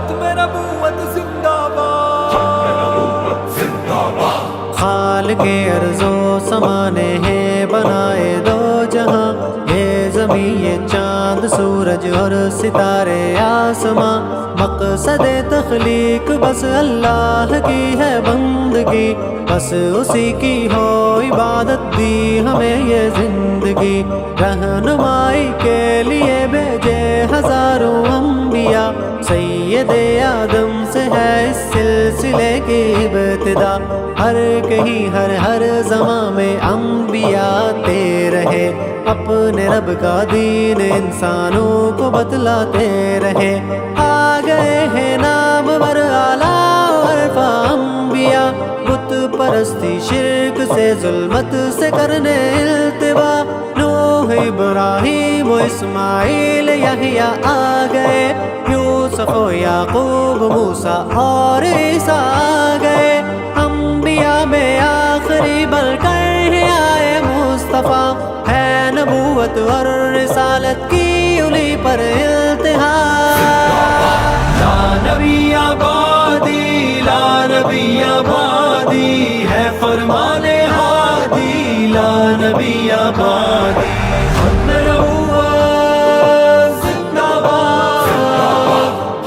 ختم نبوت زندہ باد، زندہ باد۔ خالق ارض و سما نے ہے بنائے دو جہاں، یہ زمین یہ چاند سورج اور ستارے آسماں، مقصد تخلیق بس اللہ کی ہے بندگی، بس اسی کی ہو عبادت دی ہمیں یہ زندگی، رہنمائی کے لیے بھیجے ہزاروں انبیاء، سید آدم سے ہے اس سلسلے کی ابتدا، ہر کہیں ہر زماں میں انبیاء آتے رہے، اپنے رب کا دین انسانوں کو بتلاتے رہے، آ گئے ہیں نام ور اعلیٰ عرفہ انبیاء، بت پرستی شرک سے ظلمت سے کرنے التوا، نوح ابراہیم و اسماعیل یحییٰ آ گئے، یوسف و یعقوب موسیٰ اور عیسیٰ آ گئے، انبیاء میں آخری بن کر آئے مصطفیٰ، ہے نبوت اور رسالت کی انہی پر التہا، لا نبی آبادی، لا نبی آبادی، ہے فرمان ہادی، لا نبی آبادی، ختم نبوت زندہ باد،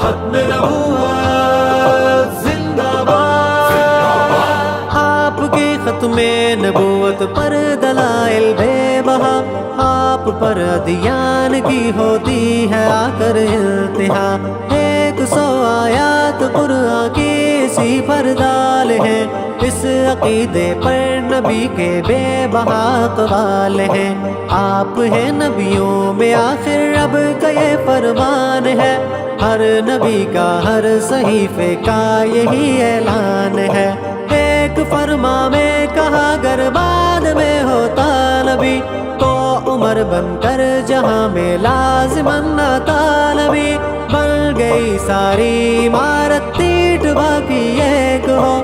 ختم نبوت زندہ باد۔ آپ کی ختم نبوت پر دلائل بے بہا، آپ پر ادیان کی ہوتی ہے آ کر التہا، 100 آیات قرآن کی اسی پر دال ہے، اس عقیدے پر نبی کے بے بہا اقوال ہیں، آپ ہیں نبیوں میں آخر رب کا یہ فرمان ہے، ہر نبی کا ہر صحیفے کا یہی اعلان ہے، ایک فرما میں کہا گر بعد میں ہوتا نبی، تو عمر بن کر جہاں میں لازماً آتا نبی، بن گئی ساری عمارت ٹیٹ باقی ایک ہو،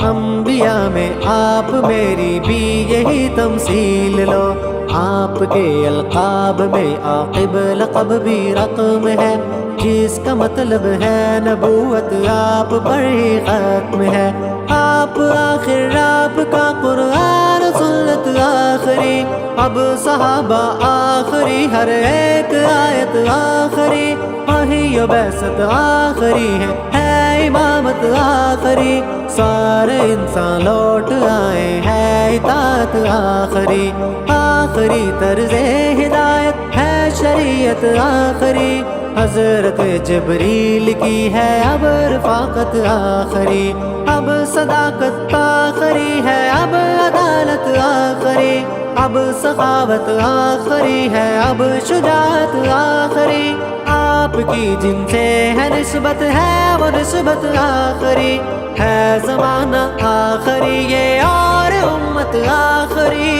انبیاء میں آپ میری بھی یہی تمثیل لو، آپ کے القاب میں عاقب لقب بھی رقم ہے، جس کا مطلب ہے نبوت آپ پر ہی ختم ہے، آپ آخر آپ کا قرآن سنت آخری، اب صحابہ آخری، ہر ایک آیت آخری، وحی و بعثت آخری ہے امامت آخری، سارے انسان لوٹ آئے ہیں اطاعت آخری، آخری طرز ہدایت ہے شریعت آخری، حضرت جبریل کی ہے اب رفاقت آخری، اب صداقت آخری ہے، اب عدالت آخری، اب سخاوت آخری ہے، اب شجاعت آخری، آپ کی جن سے ہے نسبت ہے وہ نسبت آخری ہے، زمانہ آخری یہ اور امت آخری،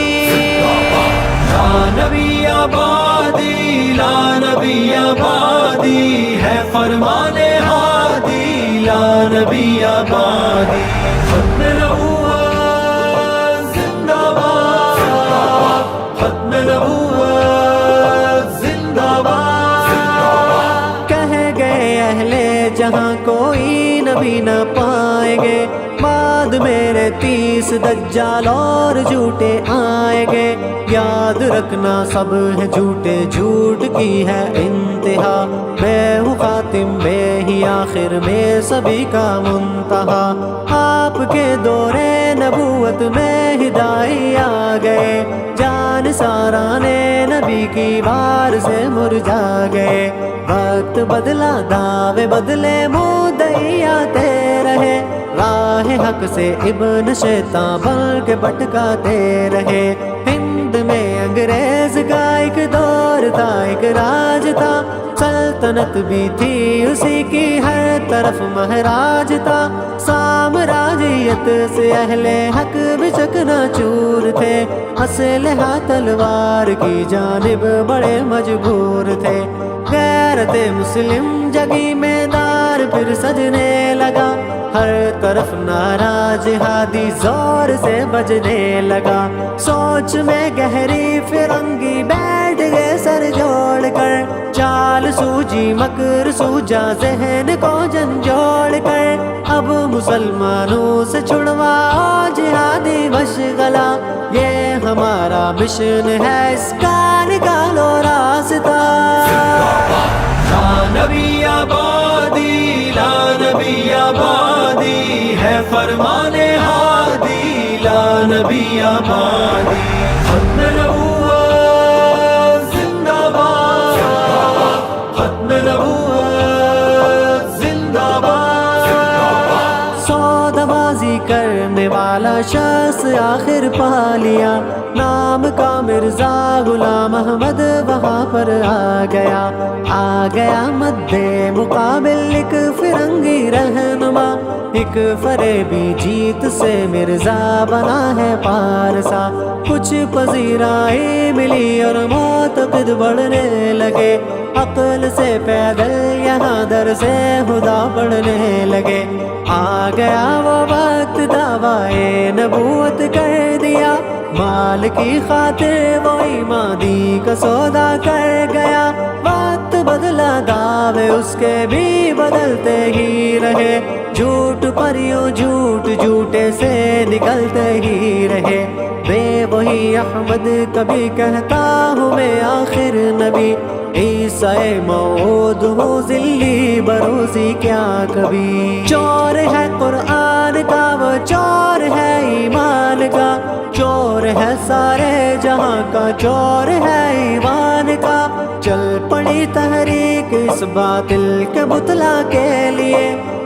لا نبی آبادی، لا نبی آبادی، ہے فرمان ہادی، لا نبی آبادی، ختم نبوت زندہ باد، ختم نبوت زندہ باد۔ کہہ گئے اہل جہاں کوئی نبی نہ پائیں گے، بعد میرے 30 دجال اور جھوٹے آئیں گے، یاد رکھنا سب ہے جھوٹے، جھوٹ کی ہے انتہا، میں ہوں خاتم، میں ہی آخر، میں سبھی کا منتہا، آپ کے دور نبوت میں ہدائی آ گئے، جان سارانے نبی کی بار سے مرجا گئے، وقت بدلا دعوے بدلے مدعی آتے رہے، راہ حق سے ابن شیطان بن کے بھٹکاتے رہے، ہند میں انگریز کا ایک دور تھا، ایک راج تھا، سلطنت بھی تھی اسی کی، ہر طرف مہراج تھا، سامراجیت سے اہل حق بھی چکنا چور تھے، اسلحہ تلوار کی جانب بڑے مجبور تھے، غیرت مسلم جگی میدان پھر سجنے لگا، ہر طرف نعرہ جہادی زور سے بجنے لگا، سوچ میں گہری فرنگی بیٹھ گئے سر جوڑ کر، چال سوجی سازی مکر سوجا ذہن کو جھنجھوڑ کر اب مسلمانوں سے چھڑوا جہادی مشغلہ یہ ہمارا مشن ہے اس کا نکالو راستہ لا نبی آبادی لا نبی آبادی ہے فرمان ہادی لا نبی آبادی ختم نبوت زندہ باد ختم نبوت زندہ باد سودا بازی کرنے والا شخص آخر پا لیا نام کا مرزا غلام احمد وہاں پر آ گیا مد مقابل ایک فرنگی رہنما ایک فریبی جیت سے مرزا بنا ہے پارسا کچھ پذیرائی ملی اور معتقد بڑھنے لگے عقل سے پیدل یہاں در سے خدا بڑھنے لگے آ گیا وہ وقت دعویٰ نبوت کر دیا مال کی خاطر وہ ایمانی کا سودا کر گیا وقت بدلا دعوے اس کے بھی بدلتے ہی رہے جھوٹ پر یوں جھوٹ جھوٹے سے نکلتے ہی رہے بے وہی احمد کبھی کہتا ہوں میں آخر نبی عیسیٰ موعود ہوں ذلی بروزی کیا کبھی چور ہے قرآن کا وہ چور ہے ایمان کا چور ہے سارے جہاں کا چور ہے ایمان کا چل پڑی تحریک اس باطل کے بتلا کے لیے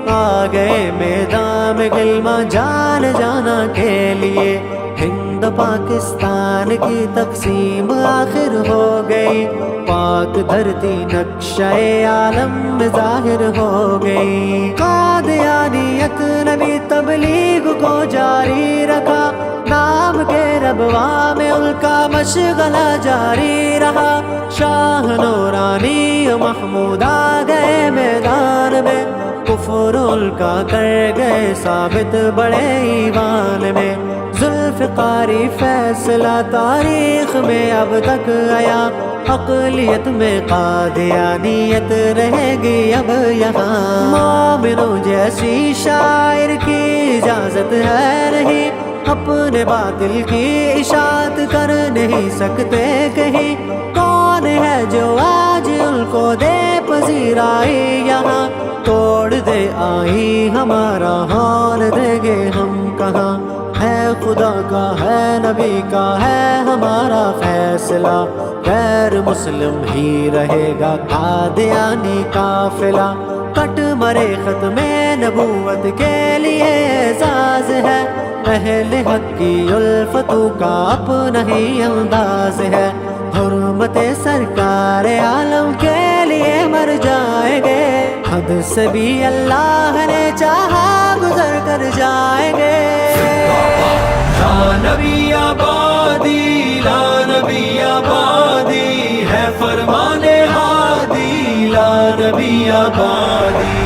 آ گئے میدان میں غلما جان جانا کے لیے ہند پاکستان کی تقسیم آخر ہو گئی پاک دھرتی نقشہ عالم میں ظاہر ہو گئی قادیانیت نے بھی تبلیغ کو جاری رکھا نام کے ربوا میں ان کا مشغلہ جاری رہا شاہ نورانی محمود آ گئے میدان میں کفر ان کا کر گئے ثابت بڑے ایمان میں ذوالفقاری فیصلہ تاریخ میں اب تک آیا اقلیت میں قادیانیت رہے گی اب یہاں مومنوں جیسی شاعر کی اجازت ہے نہیں اپنے باطل کی اشاعت کر نہیں سکتے کہیں کون ہے جو آج ان کو دے پذیرائی یہاں توڑ دے آئی ہمارا حال دیں گے ہم کہاں ہے خدا کا ہے نبی کا ہے ہمارا فیصلہ غیر مسلم ہی رہے گا قادیانی قافلہ کٹ مرے ختم نبوت کے لیے اعزاز ہے اہل حق کی الفتوں کا اپنا ہی انداز ہے حرمت سرکار عالم کے لیے مر جائیں گے حد سے بھی اللہ نے چاہا گزر کر جائیں گے لا نبی آبادی لا نبی آبادی ہے فرمان ہادی لا نبی آبادی